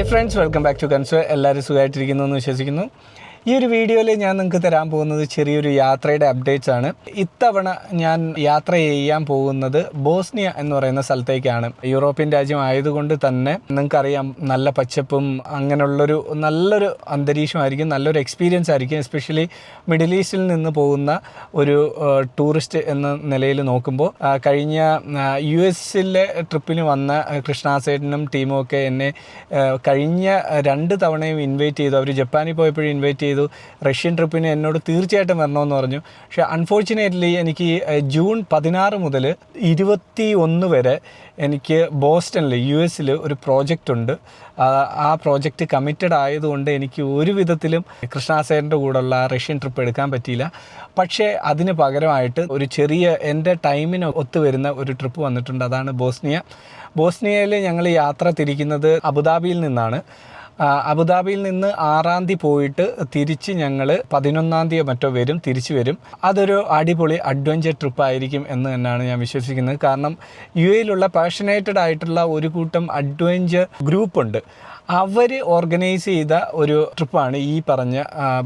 Hi friends, welcome back to കൺസോ. എല്ലാവരും സുഖമായിട്ടിരിക്കുന്നു എന്ന് വിശ്വസിക്കുന്നു. ഈ ഒരു വീഡിയോയിൽ ഞാൻ നിങ്ങൾക്ക് തരാൻ പോകുന്നത് ചെറിയൊരു യാത്രയുടെ അപ്ഡേറ്റ്സ് ആണ്. ഇത്തവണ ഞാൻ യാത്ര ചെയ്യാൻ പോകുന്നത് ബോസ്നിയ എന്ന് പറയുന്ന സ്ഥലത്തേക്കാണ്. യൂറോപ്യൻ രാജ്യം ആയതുകൊണ്ട് തന്നെ നിങ്ങൾക്കറിയാം, നല്ല പച്ചപ്പും അങ്ങനെയുള്ളൊരു നല്ലൊരു അന്തരീക്ഷമായിരിക്കും, നല്ലൊരു എക്സ്പീരിയൻസ് ആയിരിക്കും. എസ്പെഷ്യലി മിഡിൽ ഈസ്റ്റിൽ നിന്ന് പോകുന്ന ഒരു ടൂറിസ്റ്റ് എന്ന നിലയിൽ നോക്കുമ്പോൾ കഴിഞ്ഞ US-ലെ ട്രിപ്പിന് വന്ന കൃഷ്ണാസേട്ടനും ടീമും ഒക്കെ എന്നെ കഴിഞ്ഞ 2 തവണയും ഇൻവൈറ്റ് ചെയ്തു. അവർ ജപ്പാനിൽ പോയപ്പോഴും ഇൻവൈറ്റ് ചെയ്തു, റഷ്യൻ ട്രിപ്പിന് എന്നോട് തീർച്ചയായിട്ടും വരണമെന്ന് പറഞ്ഞു. പക്ഷേ അൺഫോർച്ചുനേറ്റ്ലി എനിക്ക് ജൂൺ 16 മുതൽ 21 വരെ എനിക്ക് ബോസ്റ്റണിൽ US-ൽ ഒരു പ്രോജക്റ്റ് ഉണ്ട്. ആ പ്രോജക്റ്റ് കമ്മിറ്റഡ് ആയതുകൊണ്ട് എനിക്ക് ഒരു വിധത്തിലും കൃഷ്ണാസേൻ്റെ കൂടെയുള്ള ആ റഷ്യൻ ട്രിപ്പ് എടുക്കാൻ പറ്റിയില്ല. പക്ഷേ അതിന് പകരമായിട്ട് ഒരു ചെറിയ എൻ്റെ ടൈമിന് ഒത്തുവരുന്ന ഒരു ട്രിപ്പ് വന്നിട്ടുണ്ട്. അതാണ് ബോസ്നിയ. ബോസ്നിയയിൽ ഞങ്ങൾ യാത്ര തിരിക്കുന്നത് അബുദാബിയിൽ നിന്നാണ്. അബുദാബിയിൽ നിന്ന് 6-ാം തീയതി പോയിട്ട് തിരിച്ച് ഞങ്ങൾ 11-ാം തീയതി മറ്റോ തിരിച്ചു വരും. അതൊരു അടിപൊളി അഡ്വഞ്ചർ ട്രിപ്പായിരിക്കും എന്ന് തന്നെയാണ് ഞാൻ വിശ്വസിക്കുന്നത്. കാരണം UAE-ലുള്ള പാഷനേറ്റഡ് ആയിട്ടുള്ള ഒരു കൂട്ടം അഡ്വഞ്ചർ ഗ്രൂപ്പുണ്ട്. അവർ ഓർഗനൈസ് ചെയ്ത ഒരു ട്രിപ്പാണ് ഈ പറഞ്ഞ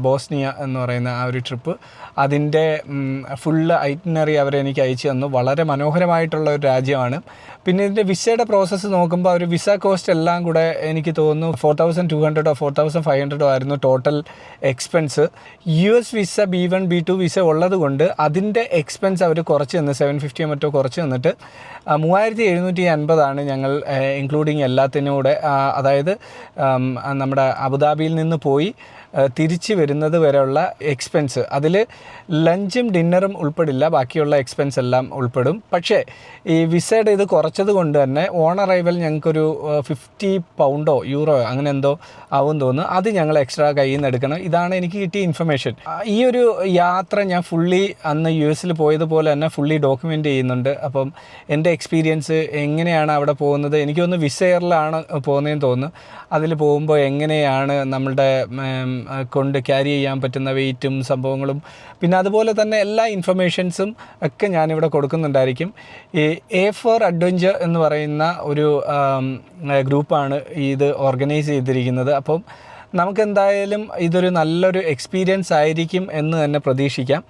ബോസ്നിയ എന്ന് പറയുന്ന ആ ഒരു ട്രിപ്പ്. അതിൻ്റെ ഫുള്ള് ഐറ്റിനറി അവരെനിക്ക് അയച്ചു തന്നു. വളരെ മനോഹരമായിട്ടുള്ള ഒരു രാജ്യമാണ്. പിന്നെ ഇതിൻ്റെ വിസയുടെ പ്രോസസ്സ് നോക്കുമ്പോൾ ഒരു വിസ കോസ്റ്റ് എല്ലാം കൂടെ എനിക്ക് തോന്നുന്നു 4200 or 4500 ആയിരുന്നു total expense. US visa B1 B2 visa ഉള്ളത് കൊണ്ട് അതിൻ്റെ എക്സ്പെൻസ് അവർ കുറച്ച് തന്നു, 750 മറ്റോ കുറച്ച് തന്നിട്ട് 3750 ഞങ്ങൾ ഇൻക്ലൂഡിങ് എല്ലാത്തിനും കൂടെ. അതായത് നമ്മുടെ അബുദാബിയിൽ നിന്ന് പോയി തിരിച്ച് വരുന്നത് വരെയുള്ള എക്സ്പെൻസ്, അതിൽ ലഞ്ചും ഡിന്നറും ഉൾപ്പെടില്ല, ബാക്കിയുള്ള എക്സ്പെൻസ് എല്ലാം ഉൾപ്പെടും. പക്ഷേ ഈ വിസയുടെ ഇത് കുറച്ചത് കൊണ്ട് തന്നെ ഓൺ അറൈവൽ ഞങ്ങൾക്കൊരു 50 പൗണ്ടോ യൂറോയോ അങ്ങനെ എന്തോ ആവും തോന്നുന്നു. അത് ഞങ്ങൾ എക്സ്ട്രാ കയ്യിൽ നിന്ന് എടുക്കണം. ഇതാണ് എനിക്ക് കിട്ടിയ ഇൻഫർമേഷൻ. ഈ ഒരു യാത്ര ഞാൻ ഫുള്ളി അന്ന് US-ൽ പോയതുപോലെ തന്നെ ഫുള്ളി ഡോക്യുമെൻ്റ് ചെയ്യുന്നുണ്ട്. അപ്പം എൻ്റെ എക്സ്പീരിയൻസ് എങ്ങനെയാണ് അവിടെ പോകുന്നത്, എനിക്ക് തോന്നുന്നു വിസ എയറിലാണ് പോകുന്നതെന്ന് തോന്നുന്നു. അതിൽ പോകുമ്പോൾ എങ്ങനെയാണ് നമ്മളുടെ കൊണ്ട് ക്യാരി ചെയ്യാൻ പറ്റുന്ന വെയിറ്റും സംഭവങ്ങളും, പിന്നെ അതുപോലെ തന്നെ എല്ലാ ഇൻഫർമേഷൻസും ഒക്കെ ഞാനിവിടെ കൊടുക്കുന്നുണ്ടായിരിക്കും. ഈ A4 അഡ്വഞ്ചർ എന്ന് പറയുന്ന ഒരു ഗ്രൂപ്പാണ് ഇത് ഓർഗനൈസ് ചെയ്തിരിക്കുന്നത്. അപ്പം നമുക്കെന്തായാലും ഇതൊരു നല്ലൊരു എക്സ്പീരിയൻസ് ആയിരിക്കും എന്ന് തന്നെ പ്രതീക്ഷിക്കാം.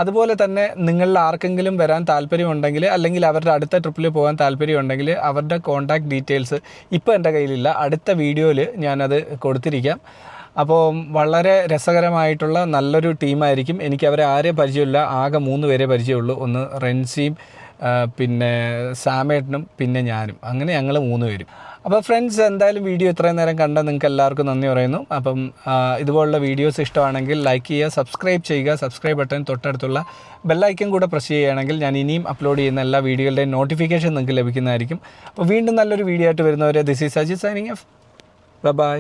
അതുപോലെ തന്നെ നിങ്ങളിൽ ആർക്കെങ്കിലും വരാൻ താല്പര്യമുണ്ടെങ്കിൽ, അല്ലെങ്കിൽ അവരുടെ അടുത്ത ട്രിപ്പിൽ പോകാൻ താല്പര്യമുണ്ടെങ്കിൽ അവരുടെ കോൺടാക്റ്റ് ഡീറ്റെയിൽസ് ഇപ്പോൾ എൻ്റെ കയ്യിലില്ല, അടുത്ത വീഡിയോയിൽ ഞാനത് കൊടുത്തിരിക്കാം. അപ്പോൾ വളരെ രസകരമായിട്ടുള്ള നല്ലൊരു ടീമായിരിക്കും. എനിക്ക് അവരെ ആരെയും പരിചയമില്ല, ആകെ 3 പേരെ പരിചയമുള്ളൂ. ഒന്ന് റെൻസിയും, പിന്നെ സാമേട്ടനും, പിന്നെ ഞാനും. അങ്ങനെ ഞങ്ങൾ 3 പേരും. അപ്പോൾ ഫ്രണ്ട്സ്, എന്തായാലും വീഡിയോ ഇത്രയും നേരം കണ്ട നിങ്ങൾക്ക് എല്ലാവർക്കും നന്ദി പറയുന്നു. അപ്പം ഇതുപോലുള്ള വീഡിയോസ് ഇഷ്ടമാണെങ്കിൽ ലൈക്ക് ചെയ്യുക, സബ്സ്ക്രൈബ് ചെയ്യുക. സബ്സ്ക്രൈബ് ബട്ടൺ തൊട്ടടുത്തുള്ള ബെല്ലൈക്കൻ കൂടെ പ്രസ് ചെയ്യുകയാണെങ്കിൽ ഞാൻ ഇനിയും അപ്ലോഡ് ചെയ്യുന്ന എല്ലാ വീഡിയോകളുടെയും നോട്ടിഫിക്കേഷൻ നിങ്ങൾക്ക് ലഭിക്കുന്നതായിരിക്കും. അപ്പോൾ വീണ്ടും നല്ലൊരു വീഡിയോ ആയിട്ട് വരുന്നവരെ, this is Ajith signing off. By.